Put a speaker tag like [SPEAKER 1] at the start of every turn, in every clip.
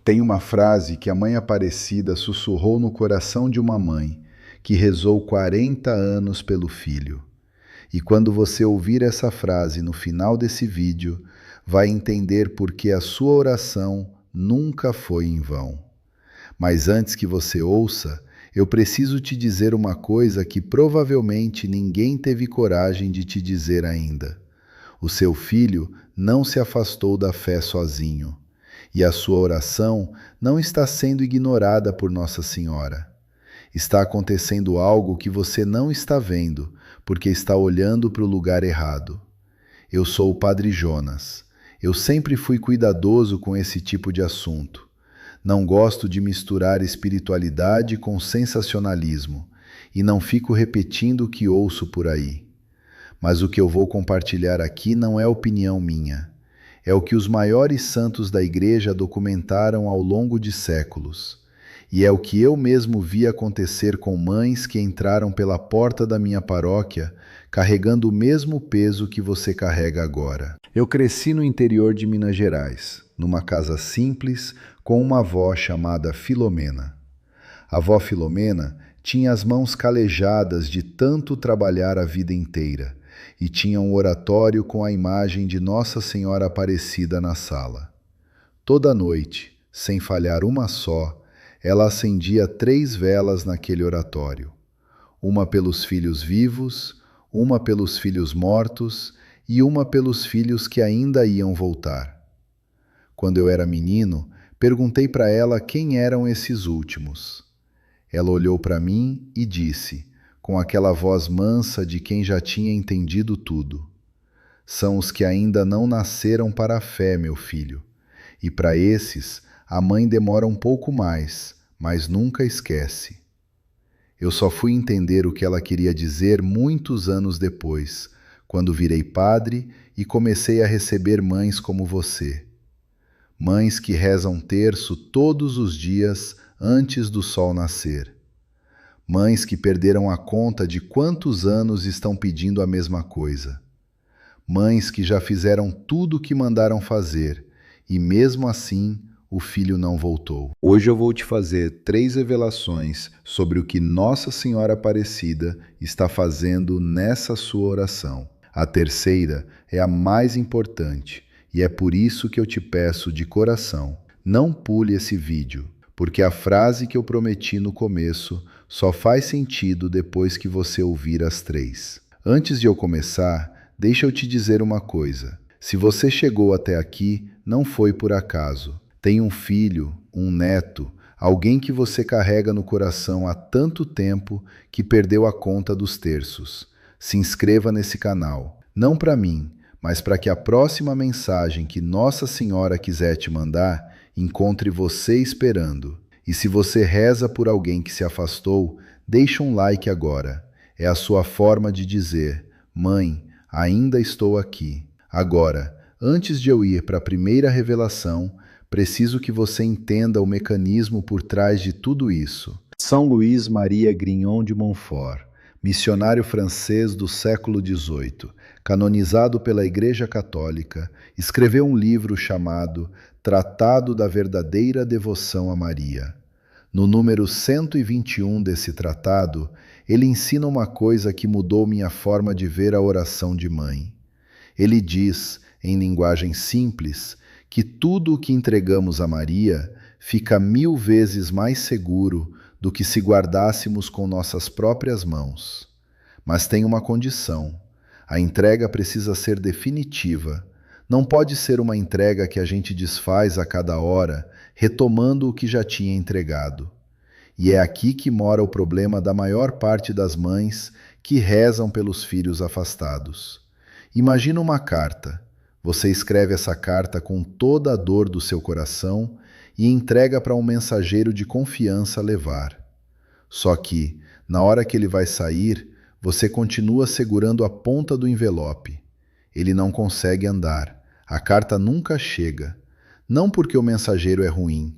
[SPEAKER 1] Tem uma frase que a mãe Aparecida sussurrou no coração de uma mãe que rezou 40 anos pelo filho. E quando você ouvir essa frase no final desse vídeo, vai entender por que a sua oração nunca foi em vão. Mas antes que você ouça, eu preciso te dizer uma coisa que provavelmente ninguém teve coragem de te dizer ainda. O seu filho não se afastou da fé sozinho. E a sua oração não está sendo ignorada por Nossa Senhora. Está acontecendo algo que você não está vendo, porque está olhando para o lugar errado. Eu sou o Padre Jonas. Eu sempre fui cuidadoso com esse tipo de assunto. Não gosto de misturar espiritualidade com sensacionalismo, e não fico repetindo o que ouço por aí. Mas o que eu vou compartilhar aqui não é opinião minha. É o que os maiores santos da Igreja documentaram ao longo de séculos. E é o que eu mesmo vi acontecer com mães que entraram pela porta da minha paróquia carregando o mesmo peso que você carrega agora. Eu cresci no interior de Minas Gerais, numa casa simples, com uma avó chamada Filomena. A avó Filomena tinha as mãos calejadas de tanto trabalhar a vida inteira e tinha um oratório com a imagem de Nossa Senhora Aparecida na sala. Toda noite, sem falhar uma só, ela acendia 3 velas naquele oratório. Uma pelos filhos vivos, uma pelos filhos mortos e uma pelos filhos que ainda iam voltar. Quando eu era menino, perguntei para ela quem eram esses últimos. Ela olhou para mim e disse, com aquela voz mansa de quem já tinha entendido tudo: são os que ainda não nasceram para a fé, meu filho. E para esses, a mãe demora um pouco mais, mas nunca esquece. Eu só fui entender o que ela queria dizer muitos anos depois, quando virei padre e comecei a receber mães como você. Mães que rezam terço todos os dias antes do sol nascer. Mães que perderam a conta de quantos anos estão pedindo a mesma coisa. Mães que já fizeram tudo o que mandaram fazer e mesmo assim o filho não voltou. Hoje eu vou te fazer 3 revelações sobre o que Nossa Senhora Aparecida está fazendo nessa sua oração. A terceira é a mais importante e é por isso que eu te peço de coração, não pule esse vídeo, porque a frase que eu prometi no começo só faz sentido depois que você ouvir as 3. Antes de eu começar, deixa eu te dizer uma coisa. Se você chegou até aqui, não foi por acaso. Tem um filho, um neto, alguém que você carrega no coração há tanto tempo que perdeu a conta dos terços. Se inscreva nesse canal, não para mim, mas para que a próxima mensagem que Nossa Senhora quiser te mandar, encontre você esperando. E se você reza por alguém que se afastou, deixa um like agora. É a sua forma de dizer: mãe, ainda estou aqui. Agora, antes de eu ir para a primeira revelação, preciso que você entenda o mecanismo por trás de tudo isso. São Luís Maria Grignon de Montfort, missionário francês do século XVIII, canonizado pela Igreja Católica, escreveu um livro chamado Tratado da Verdadeira Devoção a Maria. No número 121 desse tratado, ele ensina uma coisa que mudou minha forma de ver a oração de mãe. Ele diz, em linguagem simples, que tudo o que entregamos a Maria fica 1000 vezes mais seguro do que se guardássemos com nossas próprias mãos. Mas tem uma condição: a entrega precisa ser definitiva. Não pode ser uma entrega que a gente desfaz a cada hora, retomando o que já tinha entregado. E é aqui que mora o problema da maior parte das mães que rezam pelos filhos afastados. Imagina uma carta. Você escreve essa carta com toda a dor do seu coração e entrega para um mensageiro de confiança levar. Só que, na hora que ele vai sair, você continua segurando a ponta do envelope. Ele não consegue andar. A carta nunca chega. Não porque o mensageiro é ruim,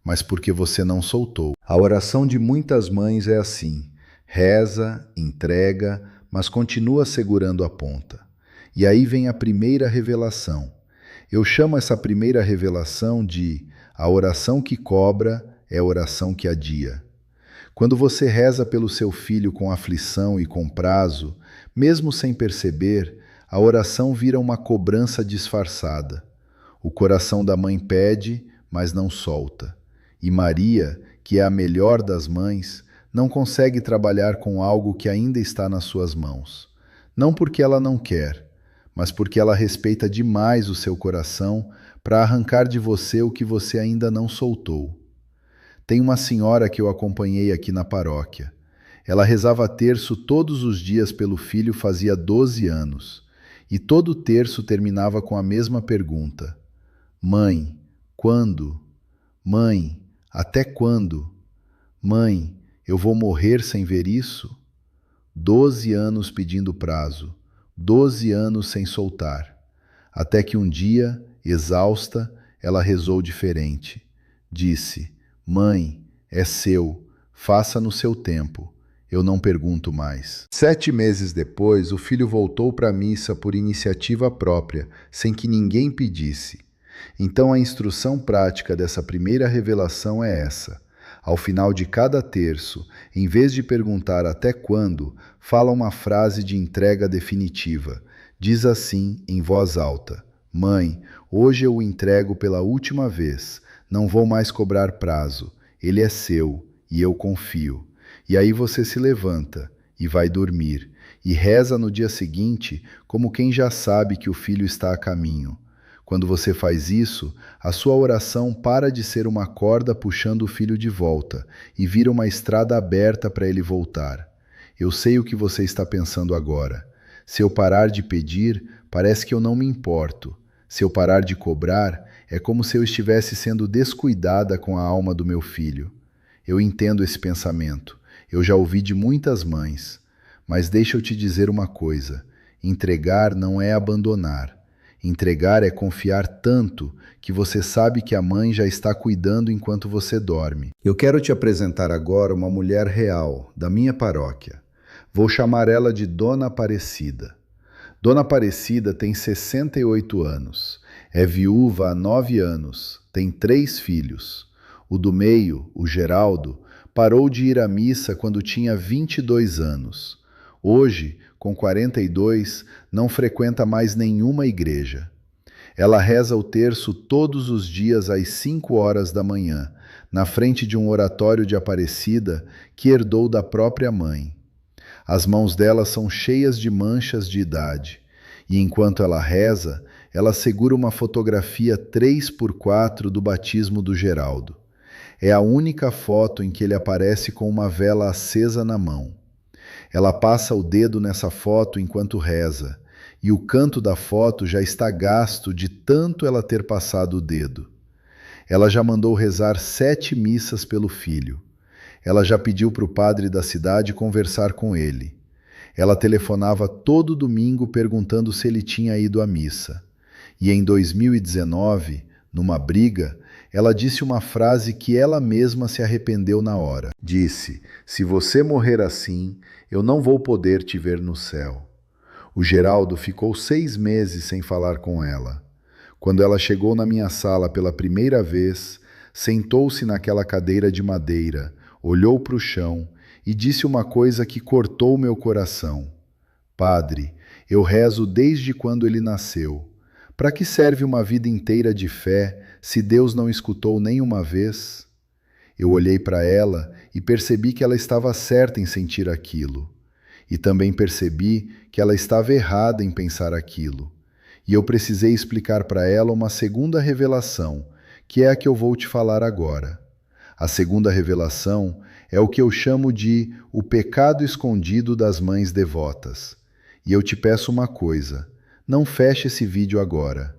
[SPEAKER 1] mas porque você não soltou. A oração de muitas mães é assim: reza, entrega, mas continua segurando a ponta. E aí vem a primeira revelação. Eu chamo essa primeira revelação de A oração que cobra é a oração que adia. Quando você reza pelo seu filho com aflição e com prazo, mesmo sem perceber, a oração vira uma cobrança disfarçada. O coração da mãe pede, mas não solta. E Maria, que é a melhor das mães, não consegue trabalhar com algo que ainda está nas suas mãos. Não porque ela não quer, mas porque ela respeita demais o seu coração para arrancar de você o que você ainda não soltou. Tem uma senhora que eu acompanhei aqui na paróquia. Ela rezava terço todos os dias pelo filho fazia 12 anos. E todo terço terminava com a mesma pergunta: Mãe, quando? Mãe, até quando? Mãe, eu vou morrer sem ver isso? 12 anos pedindo prazo, 12 anos sem soltar. Até que um dia, exausta, ela rezou diferente. Disse: Mãe, é seu, faça no seu tempo. Eu não pergunto mais. 7 meses depois, o filho voltou para a missa por iniciativa própria, sem que ninguém pedisse. Então a instrução prática dessa primeira revelação é essa. Ao final de cada terço, em vez de perguntar até quando, fala uma frase de entrega definitiva. Diz assim, em voz alta: Mãe, hoje eu o entrego pela última vez. Não vou mais cobrar prazo. Ele é seu e eu confio. E aí você se levanta e vai dormir e reza no dia seguinte como quem já sabe que o filho está a caminho. Quando você faz isso, a sua oração para de ser uma corda puxando o filho de volta e vira uma estrada aberta para ele voltar. Eu sei o que você está pensando agora. Se eu parar de pedir, parece que eu não me importo. Se eu parar de cobrar, é como se eu estivesse sendo descuidada com a alma do meu filho. Eu entendo esse pensamento. Eu já ouvi de muitas mães. Mas deixa eu te dizer uma coisa. Entregar não é abandonar. Entregar é confiar tanto que você sabe que a mãe já está cuidando enquanto você dorme. Eu quero te apresentar agora uma mulher real, da minha paróquia. Vou chamar ela de Dona Aparecida. Dona Aparecida tem 68 anos. É viúva há 9 anos. Tem 3 filhos. O do meio, o Geraldo, parou de ir à missa quando tinha 22 anos. Hoje, com 42, não frequenta mais nenhuma igreja. Ela reza o terço todos os dias às 5 horas da manhã, na frente de um oratório de Aparecida que herdou da própria mãe. As mãos dela são cheias de manchas de idade, e enquanto ela reza, ela segura uma fotografia 3x4 do batismo do Geraldo. É a única foto em que ele aparece com uma vela acesa na mão. Ela passa o dedo nessa foto enquanto reza, e o canto da foto já está gasto de tanto ela ter passado o dedo. Ela já mandou rezar 7 missas pelo filho. Ela já pediu para o padre da cidade conversar com ele. Ela telefonava todo domingo perguntando se ele tinha ido à missa. E em 2019, numa briga, ela disse uma frase que ela mesma se arrependeu na hora. Disse: se você morrer assim, eu não vou poder te ver no céu. O Geraldo ficou 6 meses sem falar com ela. Quando ela chegou na minha sala pela primeira vez, sentou-se naquela cadeira de madeira, olhou para o chão e disse uma coisa que cortou meu coração. Padre, eu rezo desde quando ele nasceu. Para que serve uma vida inteira de fé se Deus não escutou nem uma vez? Eu olhei para ela e percebi que ela estava certa em sentir aquilo. E também percebi que ela estava errada em pensar aquilo. E eu precisei explicar para ela uma segunda revelação, que é a que eu vou te falar agora. A segunda revelação é o que eu chamo de o pecado escondido das mães devotas. E eu te peço uma coisa: não feche esse vídeo agora,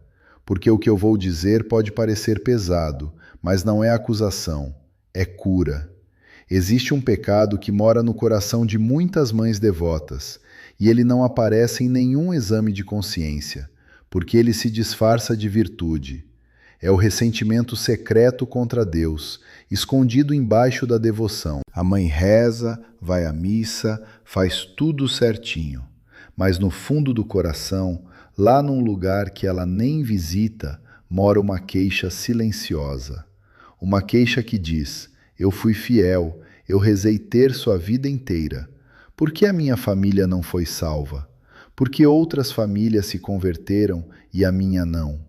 [SPEAKER 1] porque o que eu vou dizer pode parecer pesado, mas não é acusação, é cura. Existe um pecado que mora no coração de muitas mães devotas, e ele não aparece em nenhum exame de consciência, porque ele se disfarça de virtude. É o ressentimento secreto contra Deus, escondido embaixo da devoção. A mãe reza, vai à missa, faz tudo certinho, mas no fundo do coração, lá num lugar que ela nem visita, mora uma queixa silenciosa. Uma queixa que diz: eu fui fiel, eu rezei terço a vida inteira. Por que a minha família não foi salva? Por que outras famílias se converteram e a minha não?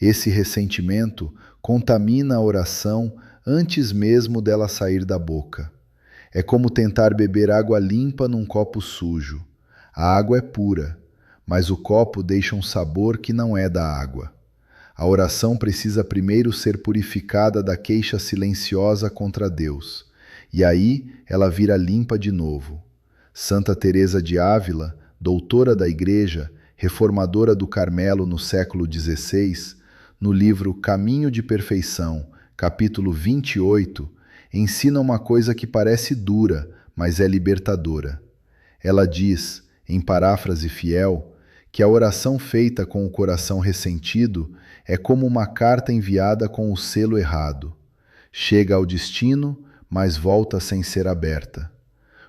[SPEAKER 1] Esse ressentimento contamina a oração antes mesmo dela sair da boca. É como tentar beber água limpa num copo sujo. A água é pura, mas o copo deixa um sabor que não é da água. A oração precisa primeiro ser purificada da queixa silenciosa contra Deus, e aí ela vira limpa de novo. Santa Teresa de Ávila, doutora da Igreja, reformadora do Carmelo no século XVI, no livro Caminho de Perfeição, capítulo 28, ensina uma coisa que parece dura, mas é libertadora. Ela diz, em paráfrase fiel, que a oração feita com o coração ressentido é como uma carta enviada com o selo errado. Chega ao destino, mas volta sem ser aberta.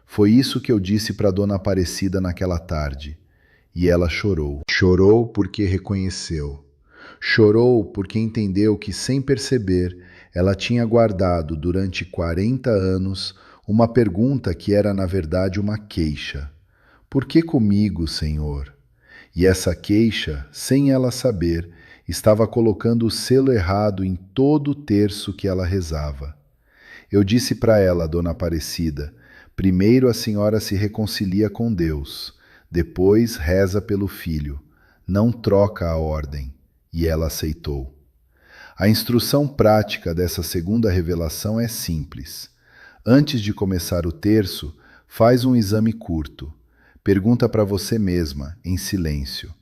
[SPEAKER 1] Foi isso que eu disse para Dona Aparecida naquela tarde. E ela chorou. Chorou porque reconheceu. Chorou porque entendeu que, sem perceber, ela tinha guardado durante 40 anos uma pergunta que era, na verdade, uma queixa. Por que comigo, Senhor? E essa queixa, sem ela saber, estava colocando o selo errado em todo o terço que ela rezava. Eu disse para ela, Dona Aparecida, primeiro a senhora se reconcilia com Deus, depois reza pelo filho, não troca a ordem. E ela aceitou. A instrução prática dessa segunda revelação é simples. Antes de começar o terço, faz um exame curto. Pergunta para você mesma, em silêncio: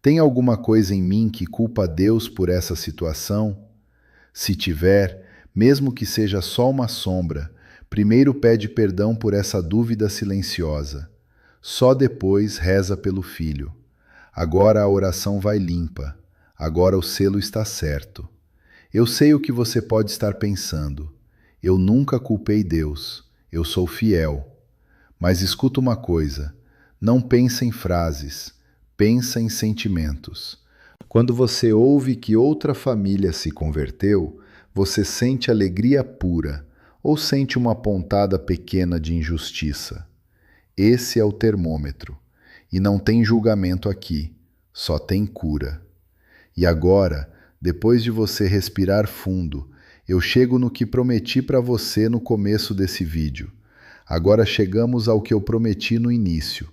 [SPEAKER 1] tem alguma coisa em mim que culpa Deus por essa situação? Se tiver, mesmo que seja só uma sombra, primeiro pede perdão por essa dúvida silenciosa. Só depois reza pelo filho. Agora a oração vai limpa. Agora o selo está certo. Eu sei o que você pode estar pensando. Eu nunca culpei Deus. Eu sou fiel. Mas escuta uma coisa. Não pensa em frases. Pensa em sentimentos. Quando você ouve que outra família se converteu, você sente alegria pura ou sente uma pontada pequena de injustiça. Esse é o termômetro. E não tem julgamento aqui. Só tem cura. E agora, depois de você respirar fundo, eu chego no que prometi para você no começo desse vídeo. Agora chegamos ao que eu prometi no início.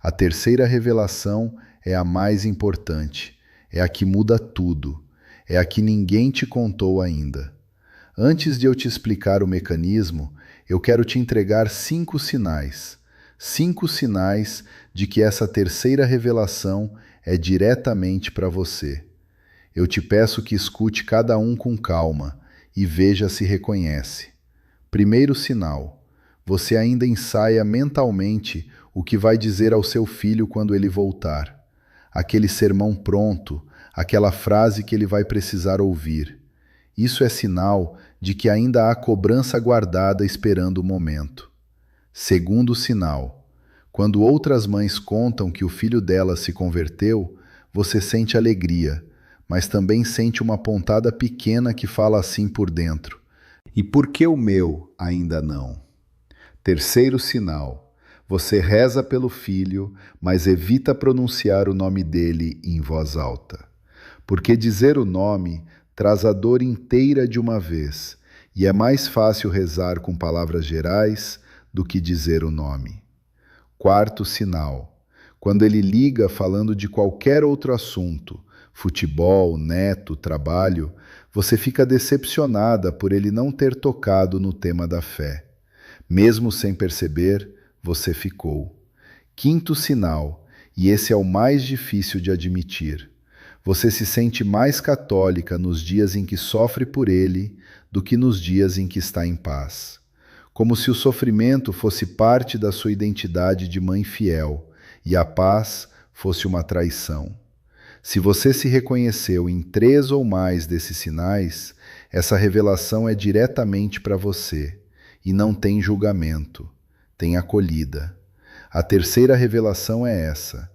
[SPEAKER 1] A terceira revelação é a mais importante. É a que muda tudo. É a que ninguém te contou ainda. Antes de eu te explicar o mecanismo, eu quero te entregar 5 sinais. 5 sinais de que essa terceira revelação é diretamente para você. Eu te peço que escute cada um com calma e veja se reconhece. Primeiro sinal: você ainda ensaia mentalmente o que vai dizer ao seu filho quando ele voltar. Aquele sermão pronto, aquela frase que ele vai precisar ouvir. Isso é sinal de que ainda há cobrança guardada esperando o momento. Segundo sinal: quando outras mães contam que o filho dela se converteu, você sente alegria, mas também sente uma pontada pequena que fala assim por dentro: e por que o meu ainda não? Terceiro sinal: você reza pelo filho, mas evita pronunciar o nome dele em voz alta. Porque dizer o nome traz a dor inteira de uma vez, e é mais fácil rezar com palavras gerais do que dizer o nome. Quarto sinal: quando ele liga falando de qualquer outro assunto, futebol, neto, trabalho, você fica decepcionada por ele não ter tocado no tema da fé. Mesmo sem perceber, você ficou. Quinto sinal, e esse é o mais difícil de admitir: você se sente mais católica nos dias em que sofre por ele do que nos dias em que está em paz. Como se o sofrimento fosse parte da sua identidade de mãe fiel e a paz fosse uma traição. Se você se reconheceu em 3 ou mais desses sinais, essa revelação é diretamente para você e não tem julgamento, tem acolhida. A terceira revelação é essa: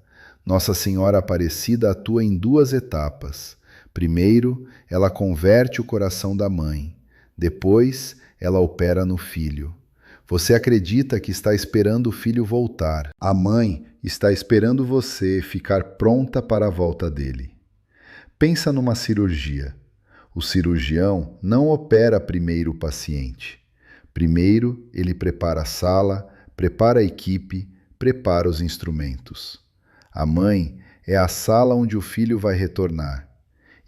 [SPEAKER 1] Nossa Senhora Aparecida atua em 2 etapas. Primeiro, ela converte o coração da mãe. Depois, ela opera no filho. Você acredita que está esperando o filho voltar. A mãe está esperando você ficar pronta para a volta dele. Pensa numa cirurgia. O cirurgião não opera primeiro o paciente. Primeiro, ele prepara a sala, prepara a equipe, prepara os instrumentos. A mãe é a sala onde o filho vai retornar.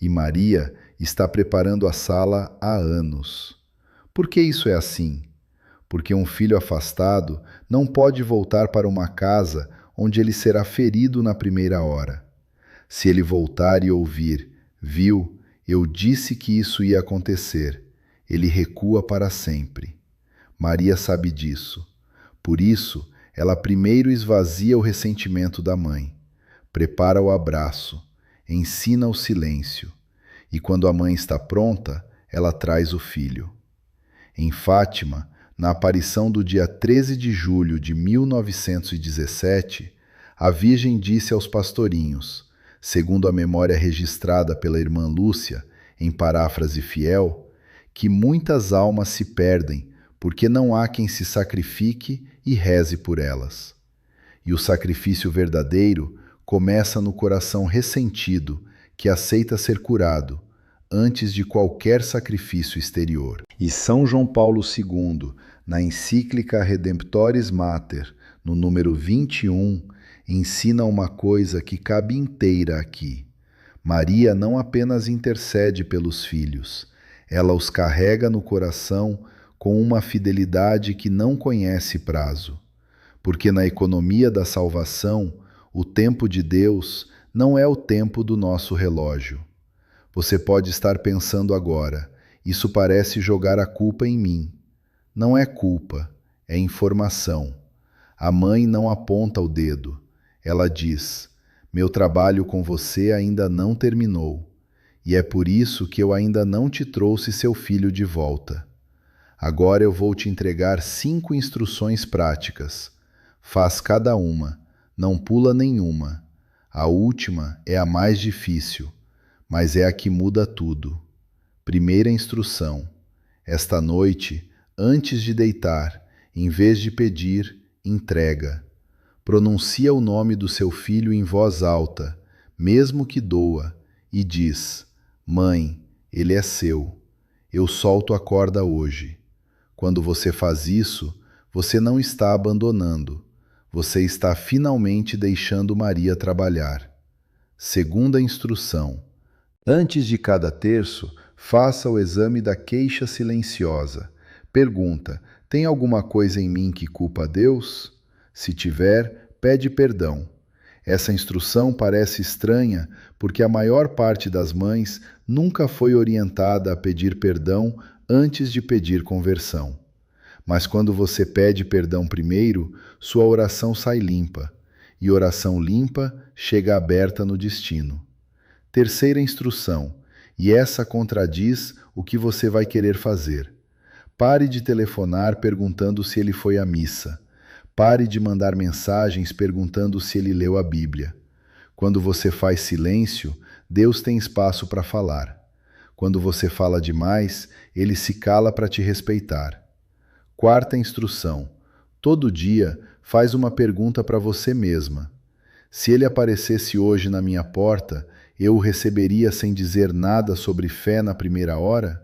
[SPEAKER 1] E Maria está preparando a sala há anos. Por que isso é assim? Porque um filho afastado não pode voltar para uma casa onde ele será ferido na primeira hora. Se ele voltar e ouvir, viu, eu disse que isso ia acontecer, ele recua para sempre. Maria sabe disso. Por isso, ela primeiro esvazia o ressentimento da mãe, prepara o abraço, ensina o silêncio, e quando a mãe está pronta, ela traz o filho. Em Fátima, na aparição do dia 13 de julho de 1917, a Virgem disse aos pastorinhos, segundo a memória registrada pela irmã Lúcia, em paráfrase fiel, que muitas almas se perdem porque não há quem se sacrifique e reze por elas. E o sacrifício verdadeiro começa no coração ressentido que aceita ser curado, antes de qualquer sacrifício exterior. E São João Paulo II, na encíclica Redemptoris Mater, no número 21, ensina uma coisa que cabe inteira aqui. Maria não apenas intercede pelos filhos, ela os carrega no coração com uma fidelidade que não conhece prazo. Porque na economia da salvação, o tempo de Deus não é o tempo do nosso relógio. Você pode estar pensando agora, isso parece jogar a culpa em mim. Não é culpa, é informação. A mãe não aponta o dedo. Ela diz, meu trabalho com você ainda não terminou, e é por isso que eu ainda não te trouxe seu filho de volta. Agora eu vou te entregar 5 instruções práticas. Faz cada uma, não pula nenhuma. A última é a mais difícil, mas é a que muda tudo. Primeira instrução. Esta noite, antes de deitar, em vez de pedir, entrega. Pronuncia o nome do seu filho em voz alta, mesmo que doa, e diz, Mãe, ele é seu. Eu solto a corda hoje. Quando você faz isso, você não está abandonando. Você está finalmente deixando Maria trabalhar. Segunda instrução. Antes de cada terço, faça o exame da queixa silenciosa. Pergunta, tem alguma coisa em mim que culpa a Deus? Se tiver, pede perdão. Essa instrução parece estranha porque a maior parte das mães nunca foi orientada a pedir perdão antes de pedir conversão. Mas quando você pede perdão primeiro, sua oração sai limpa, e oração limpa chega aberta no destino. Terceira instrução, e essa contradiz o que você vai querer fazer. Pare de telefonar perguntando se ele foi à missa. Pare de mandar mensagens perguntando se ele leu a Bíblia. Quando você faz silêncio, Deus tem espaço para falar. Quando você fala demais, ele se cala para te respeitar. Quarta instrução. Todo dia, faz uma pergunta para você mesma. Se ele aparecesse hoje na minha porta, eu o receberia sem dizer nada sobre fé na primeira hora?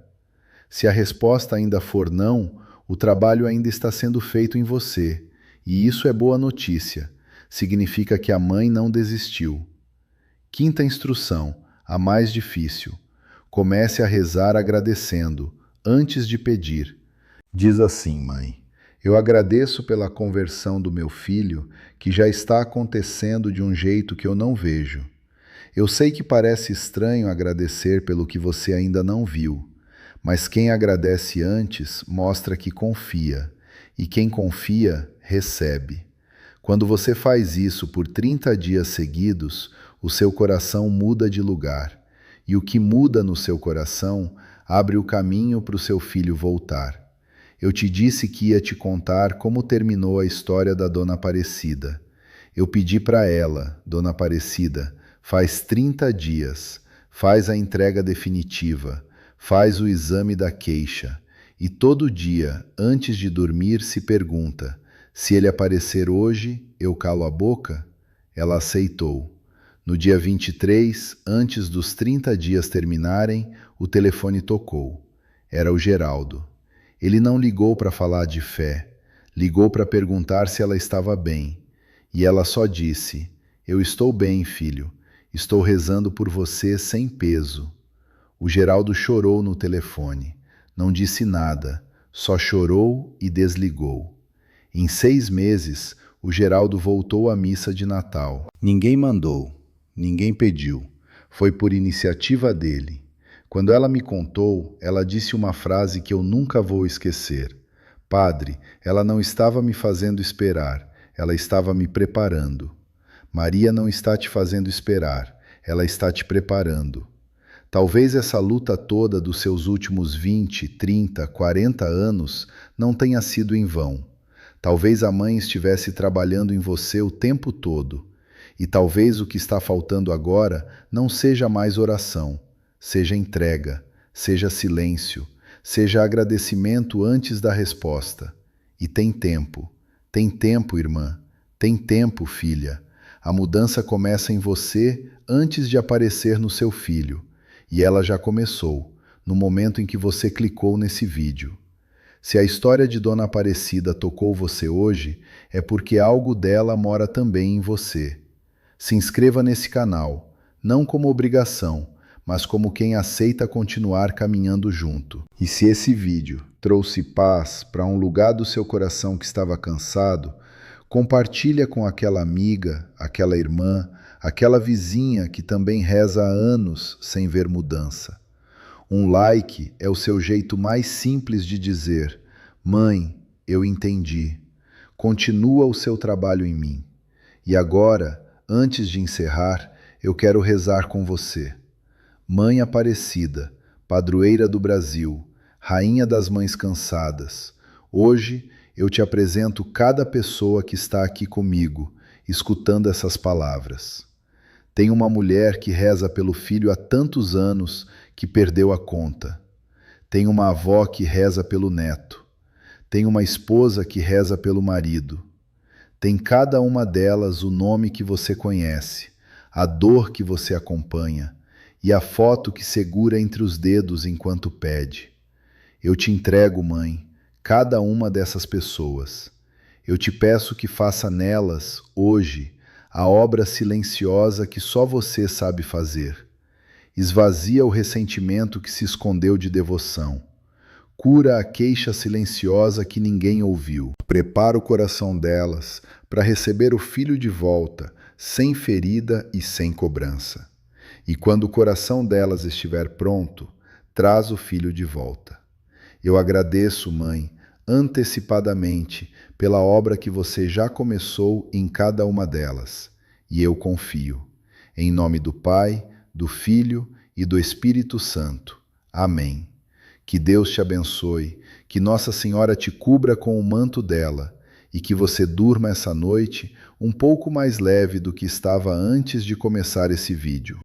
[SPEAKER 1] Se a resposta ainda for não, o trabalho ainda está sendo feito em você, e isso é boa notícia. Significa que a mãe não desistiu. Quinta instrução, a mais difícil. Comece a rezar agradecendo, antes de pedir. Diz assim, mãe, eu agradeço pela conversão do meu filho, que já está acontecendo de um jeito que eu não vejo. Eu sei que parece estranho agradecer pelo que você ainda não viu, mas quem agradece antes mostra que confia, e quem confia, recebe. Quando você faz isso por 30 dias seguidos, o seu coração muda de lugar, e o que muda no seu coração abre o caminho para o seu filho voltar. Eu te disse que ia te contar como terminou a história da Dona Aparecida. Eu pedi para ela, Dona Aparecida, faz 30 dias, faz a entrega definitiva, faz o exame da queixa. e todo dia, antes de dormir, se pergunta: se ele aparecer hoje, eu calo a boca? Ela aceitou. No dia 23, antes dos 30 dias terminarem, o telefone tocou. Era o Geraldo. Ele não ligou para falar de fé, ligou para perguntar se ela estava bem. E ela só disse: eu estou bem, filho. Estou rezando por você sem peso. O Geraldo chorou no telefone. Não disse nada, só chorou e desligou. Em 6 meses, o Geraldo voltou à missa de Natal. Ninguém mandou, ninguém pediu. Foi por iniciativa dele. Quando ela me contou, ela disse uma frase que eu nunca vou esquecer. Padre, ela não estava me fazendo esperar, ela estava me preparando. Maria não está te fazendo esperar, ela está te preparando. Talvez essa luta toda dos seus últimos 20, 30, 40 anos não tenha sido em vão. Talvez a mãe estivesse trabalhando em você o tempo todo. E talvez o que está faltando agora não seja mais oração, seja entrega, seja silêncio, seja agradecimento antes da resposta. E tem tempo, irmã, tem tempo, filha. A mudança começa em você antes de aparecer no seu filho. E ela já começou, no momento em que você clicou nesse vídeo. Se a história de Dona Aparecida tocou você hoje, é porque algo dela mora também em você. Se inscreva nesse canal, não como obrigação, mas como quem aceita continuar caminhando junto. E se esse vídeo trouxe paz para um lugar do seu coração que estava cansado, compartilha com aquela amiga, aquela irmã, aquela vizinha que também reza há anos sem ver mudança. Um like é o seu jeito mais simples de dizer: mãe, eu entendi. Continua o seu trabalho em mim. E agora, antes de encerrar, eu quero rezar com você. Mãe Aparecida, padroeira do Brasil, rainha das mães cansadas, hoje eu te apresento cada pessoa que está aqui comigo, escutando essas palavras. Tem uma mulher que reza pelo filho há tantos anos que perdeu a conta. Tem uma avó que reza pelo neto. Tem uma esposa que reza pelo marido. Tem cada uma delas o nome que você conhece, a dor que você acompanha e a foto que segura entre os dedos enquanto pede. Eu te entrego, mãe, cada uma dessas pessoas. Eu te peço que faça nelas, hoje, a obra silenciosa que só você sabe fazer. Esvazia o ressentimento que se escondeu de devoção. Cura a queixa silenciosa que ninguém ouviu. Prepara o coração delas para receber o filho de volta, sem ferida e sem cobrança. E quando o coração delas estiver pronto, traz o filho de volta. Eu agradeço, mãe, antecipadamente, pela obra que você já começou em cada uma delas. E eu confio. Em nome do Pai, do Filho e do Espírito Santo. Amém. Que Deus te abençoe, que Nossa Senhora te cubra com o manto dela e que você durma essa noite um pouco mais leve do que estava antes de começar esse vídeo.